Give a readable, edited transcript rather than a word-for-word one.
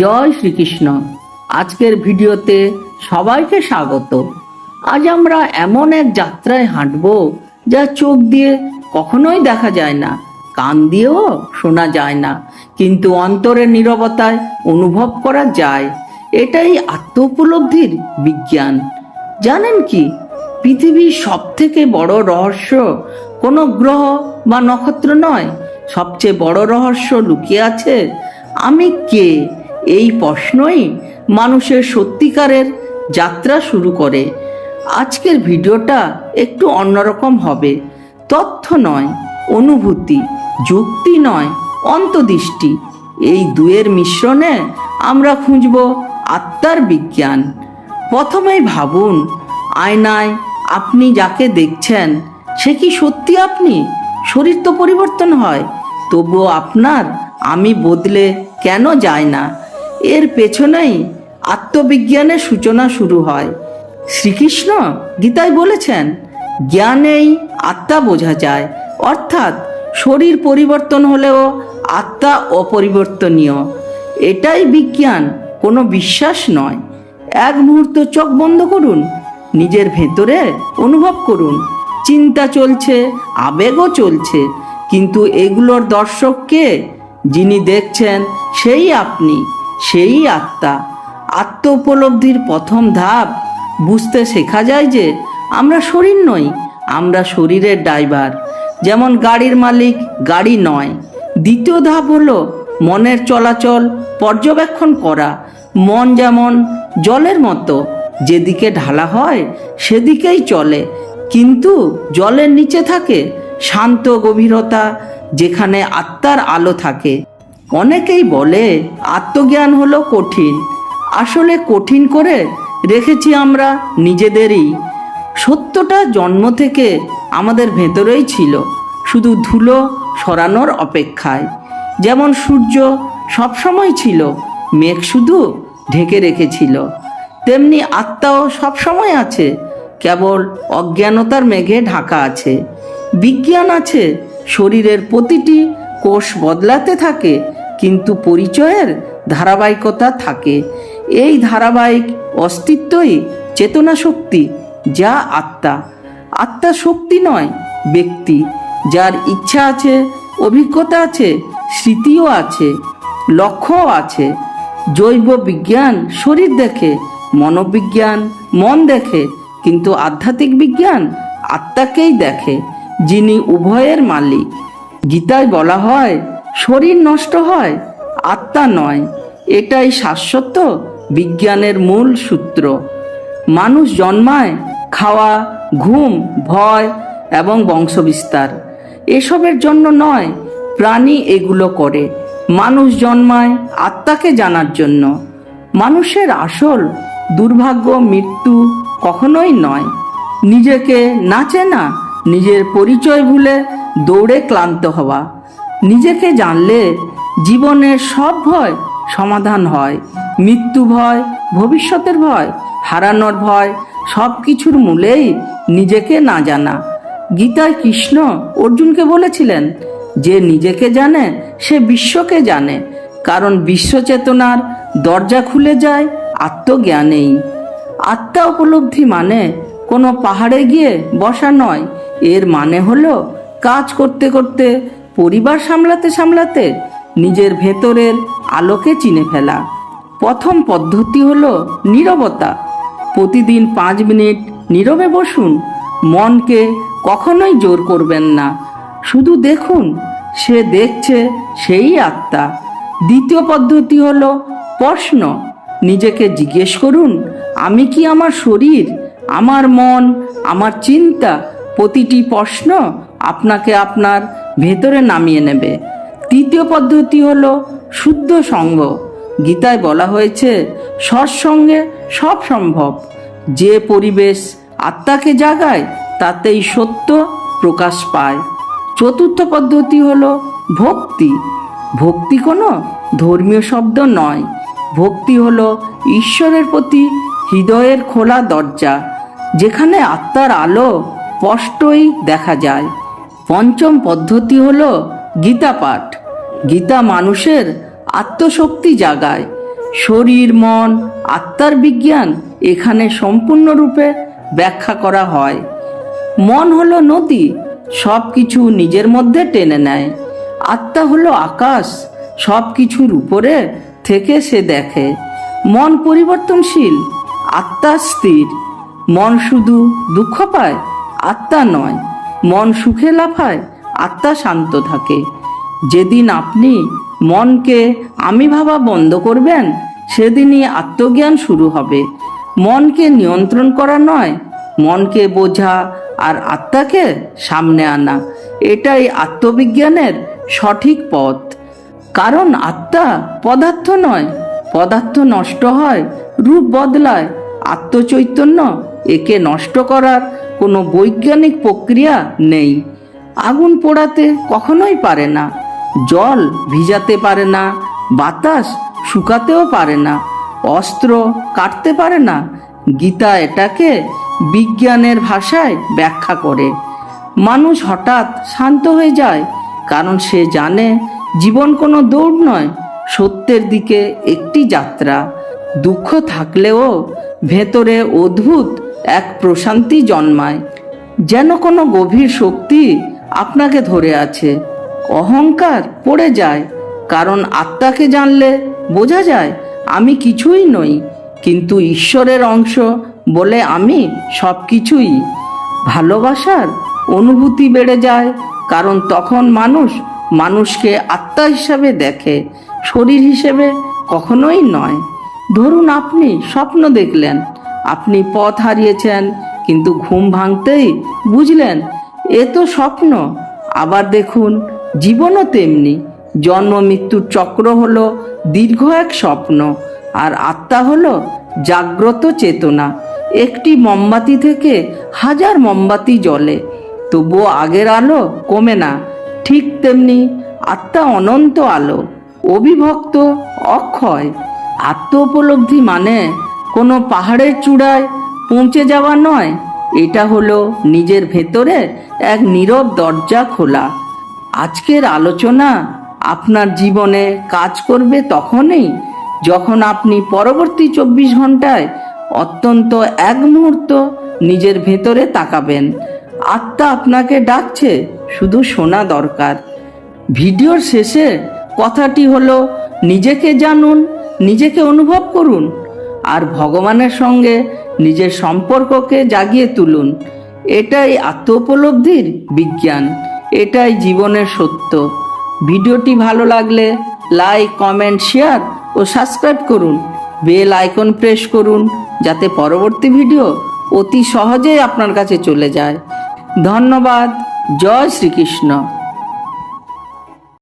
জয় শ্রীকৃষ্ণ। আজকের ভিডিওতে সবাইকে স্বাগত। আজ আমরা এমন এক যাত্রায় হাঁটব যা চোখ দিয়ে কখনোই দেখা যায় না, কান দিয়েও শোনা যায় না, কিন্তু অন্তরের নীরবতায় অনুভব করা যায়। এটাই আত্ম উপলব্ধির বিজ্ঞান। জানেন কি, পৃথিবীর সব থেকে বড় রহস্য কোনো গ্রহ বা নক্ষত্র নয়, সবচেয়ে বড় রহস্য লুকিয়ে আছে আমি কে। এই প্রশ্নই মানুষের সত্যিকারের যাত্রা শুরু করে। আজকের ভিডিওটা একটু অন্যরকম হবে। তথ্য নয় অনুভূতি, যুক্তি নয় অন্তর্দৃষ্টি, এই দুয়ের মিশ্রণে আমরা খুঁজব আত্মার বিজ্ঞান। প্রথমেই ভাবুন, আয়নায় আপনি যাকে দেখছেন সে কি সত্যি আপনি? শরীর তো পরিবর্তন হয়, তবুও আপনার আমি বদলে কেন যায় না? এর পেছনেই আত্মবিজ্ঞানের সূচনা শুরু হয়। শ্রীকৃষ্ণ গীতায় বলেছেন, জ্ঞানেই আত্মা বোঝা যায়, অর্থাৎ শরীর পরিবর্তন হলেও আত্মা অপরিবর্তনীয়। এটাই বিজ্ঞান, কোনো বিশ্বাস নয়। এক মুহূর্ত চোখ বন্ধ করুন, নিজের ভেতরে অনুভব করুন। চিন্তা চলছে, আবেগও চলছে, কিন্তু এগুলোর দর্শক কে? যিনি দেখছেন সেই আপনি, সেই আত্মা। আত্ম উপলব্ধির প্রথম ধাপ বুঝতে শেখা যায় যে আমরা শরীর নই, আমরা শরীরের ড্রাইভার। যেমন গাড়ির মালিক গাড়ি নয়। দ্বিতীয় ধাপ হলো মনের চলাচল পর্যবেক্ষণ করা। মন যেমন জলের মতো, যেদিকে ঢালা হয় সেদিকেই চলে, কিন্তু জলের নিচে থাকে শান্ত গভীরতা, যেখানে আত্মার আলো থাকে। অনেকেই বলে আত্মজ্ঞান হলো কঠিন। আসলে কঠিন করে রেখেছি আমরা নিজেদেরই। সত্যটা জন্ম থেকে আমাদের ভেতরেই ছিল, শুধু ধুলো সরানোর অপেক্ষায়। যেমন সূর্য সবসময় ছিল, মেঘ শুধু ঢেকে রেখেছিল, তেমনি আত্মাও সবসময় আছে, কেবল অজ্ঞানতার মেঘে ঢাকা আছে। বিজ্ঞান আছে, শরীরের প্রতিটি কোষ বদলাতে থাকে, কিন্তু পরিচয়ের ধারাবাহিকতা থাকে। এই ধারাবাহিক অস্তিত্বই চেতনা শক্তি, যা আত্মা। আত্মা শক্তি নয়, ব্যক্তি, যার ইচ্ছা আছে, অভিজ্ঞতা আছে, স্মৃতিও আছে, লক্ষ্যও আছে। জৈব বিজ্ঞান শরীর দেখে, মনোবিজ্ঞান মন দেখে, কিন্তু আধ্যাত্মিক বিজ্ঞান আত্মাকেই দেখে, যিনি উভয়ের মালিক। গীতায় বলা হয়, শরীর নষ্ট হয়, আত্মা নয়। এটাই শাশ্বত বিজ্ঞানের মূল সূত্র। মানুষ জন্মায় খাওয়া, ঘুম, ভয় এবং বংশবিস্তার, এসবের জন্য নয়। প্রাণী এগুলো করে। মানুষ জন্মায় আত্মাকে জানার জন্য। মানুষের আসল দুর্ভাগ্য মৃত্যু কখনোই নয় নিজেকে না চেনা, নিজের পরিচয় ভুলে দৌড়ে ক্লান্ত হওয়া। নিজেকে জানলে জীবনের সব ভয় সমাধান হয়। মৃত্যু ভয়, ভবিষ্যতের ভয়, হারানোর ভয়, সব কিছুর মূলেই নিজেকে না জানা। গীতায় কৃষ্ণ অর্জুনকে বলেছিলেন, যে নিজেকে জানে সে বিশ্বকে জানে, কারণ বিশ্বচেতনার দরজা খুলে যায় আত্মজ্ঞানেই। আত্মা উপলব্ধি মানে কোনো পাহাড়ে গিয়ে বসা নয়। এর মানে হলো কাজ করতে করতে, পরিবার সামলাতে সামলাতে নিজের ভেতরের আলোকে চিনে ফেলা। প্রথম পদ্ধতি হলো নীরবতা। প্রতিদিন 5 মিনিট নীরবে বসুন। মনকে কখনোই জোর করবেন না, শুধু দেখুন, সে দেখছে, সেই আত্মা। দ্বিতীয় পদ্ধতি হলো প্রশ্ন। নিজেকে জিজ্ঞেস করুন, আমি কি আমার শরীর, আমার মন, আমার চিন্তা? প্রতিটি প্রশ্ন আপনাকে আপনার ভেতরে নামিয়ে নেবে। তৃতীয় পদ্ধতি হলো শুদ্ধ সঙ্গ। গীতায় বলা হয়েছে, সৎসঙ্গে সব সম্ভব। যে পরিবেশ আত্মাকে জাগায় তাতেই সত্য প্রকাশ পায়। চতুর্থ পদ্ধতি হলো ভক্তি। ভক্তি কোনো ধর্মীয় শব্দ নয়। ভক্তি হলো ঈশ্বরের প্রতি হৃদয়ের খোলা দরজা, যেখানে আত্মার আলো স্পষ্টই দেখা যায়। পঞ্চম পদ্ধতি হলো গীতা পাঠ। গীতা মানুষের আত্মশক্তি জাগায়। শরীর, মন, আত্মার বিজ্ঞান এখানে সম্পূর্ণরূপে ব্যাখ্যা করা হয়। মন হলো নদী, সব কিছু নিজের মধ্যে টেনে নেয়। আত্মা হলো আকাশ, সব কিছুর উপরে থেকে সে দেখে। মন পরিবর্তনশীল, আত্মা স্থির। মন শুধু দুঃখ পায়, আত্মা নয়। মন সুখে লাফায়, আত্মা শান্ত থাকে। যেদিন আপনি মনকে আমি ভাবা বন্ধ করবেন, সেদিনই আত্মজ্ঞান শুরু হবে। মনকে নিয়ন্ত্রণ করা নয়, মনকে বোঝা আর আত্মাকে সামনে আনা, এটাই আত্মবিজ্ঞানের সঠিক পথ। কারণ আত্মা পদার্থ নয়, পদার্থ নষ্ট হয়, রূপ বদলায়, আত্মচৈতন্য একে নষ্ট করার কোনো বৈজ্ঞানিক প্রক্রিয়া নেই। আগুন পোড়াতে কখনোই পারে না, জল ভিজাতে পারে না, বাতাস শুকাতেও পারে না, অস্ত্র কাটতে পারে না। গীতা এটাকে বিজ্ঞানের ভাষায় ব্যাখ্যা করে। মানুষ হঠাৎ শান্ত হয়ে যায় কারণ সে জানে জীবন কোনো দৌড় নয়, সত্যের দিকে একটি যাত্রা। দুঃখ থাকলেও ভেতরে অদ্ভুত এক প্রশান্তি জন্মায়, যেন কোনো গভীর শক্তি আপনাকে ধরে আছে। অহংকার পড়ে যায়, কারণ আত্মাকে জানলে বোঝা যায় আমি কিছুই নই, কিন্তু ঈশ্বরের অংশ বলে আমি সব কিছুই। ভালোবাসার অনুভূতি বেড়ে যায়, কারণ তখন মানুষ মানুষকে আত্মা হিসাবে দেখে, শরীর হিসেবে কখনোই নয়। ধরুন আপনি স্বপ্ন দেখলেন, আপনি পথ হারিয়েছেন, কিন্তু ঘুম ভাঙতেই বুঝলেন এ তো স্বপ্ন। আবার দেখুন জীবনও তেমনি, জন্ম মৃত্যুর চক্র হলো দীর্ঘ এক স্বপ্ন, আর আত্মা হলো জাগ্রত চেতনা। একটি মোমবাতি থেকে হাজার মোমবাতি জ্বলে, তবুও আগের আলো কমে না। ঠিক তেমনি আত্মা অনন্ত আলো, অবিভক্ত, অক্ষয়। আত্ম উপলব্ধি মানে কোনো পাহাড়ের চূড়ায় পৌঁছে যাওয়া নয়, এটা হলো নিজের ভেতরে এক নীরব দরজা খোলা। আজকের আলোচনা আপনার জীবনে কাজ করবে তখনই যখন আপনি পরবর্তী 24 ঘন্টায় অত্যন্ত এক মুহূর্ত নিজের ভেতরে তাকাবেন। আত্মা আপনাকে ডাকছে, শুধু শোনা দরকার। ভিডিওর শেষে কথাটি হলো নিজেকে জানুন, নিজেকে অনুভব করুন, আর ভগবানের সঙ্গে নিজের সম্পর্ককে জাগিয়ে তুলুন। এটাই আত্ম উপলব্ধির বিজ্ঞান, এটাই জীবনের সত্য। ভিডিওটি ভালো লাগলে লাইক, কমেন্ট, শেয়ার ও সাবস্ক্রাইব করুন। বেল আইকন প্রেস করুন যাতে পরবর্তী ভিডিও অতি সহজেই আপনার কাছে চলে যায়। ধন্যবাদ। জয় শ্রীকৃষ্ণ।